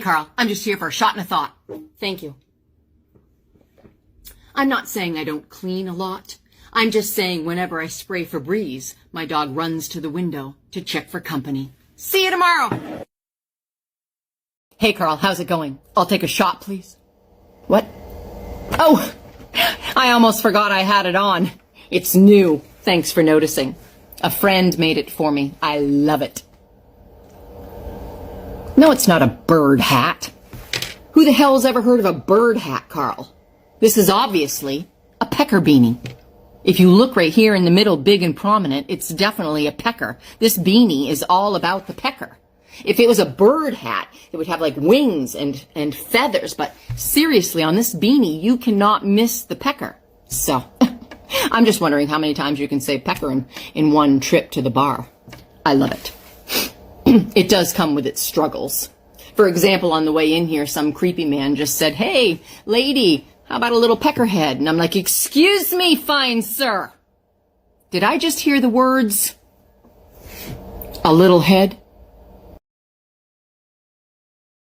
Carl, I'm just here for a shot and a thought. Thank you. I'm not saying I don't clean a lot. I'm just saying whenever I spray Febreze, my dog runs to the window to check for company. See you tomorrow. Hey, Carl, how's it going? I'll take a shot, please. What? Oh, I almost forgot I had it on. It's new. Thanks for noticing. A friend made it for me. I love it. No, it's not a bird hat. Who the hell's ever heard of a bird hat, Carl? This is obviously a pecker beanie. If you look right here in the middle, big and prominent, it's definitely a pecker. This beanie is all about the pecker. If it was a bird hat, it would have like wings and feathers, but seriously, on this beanie, you cannot miss the pecker. So, I'm just wondering how many times you can say pecker in one trip to the bar. I love it. It does come with its struggles. For example, on the way in here, some creepy man just said, "Hey, lady, how about a little peckerhead?" And I'm like, "Excuse me, fine sir. Did I just hear the words, a little head?"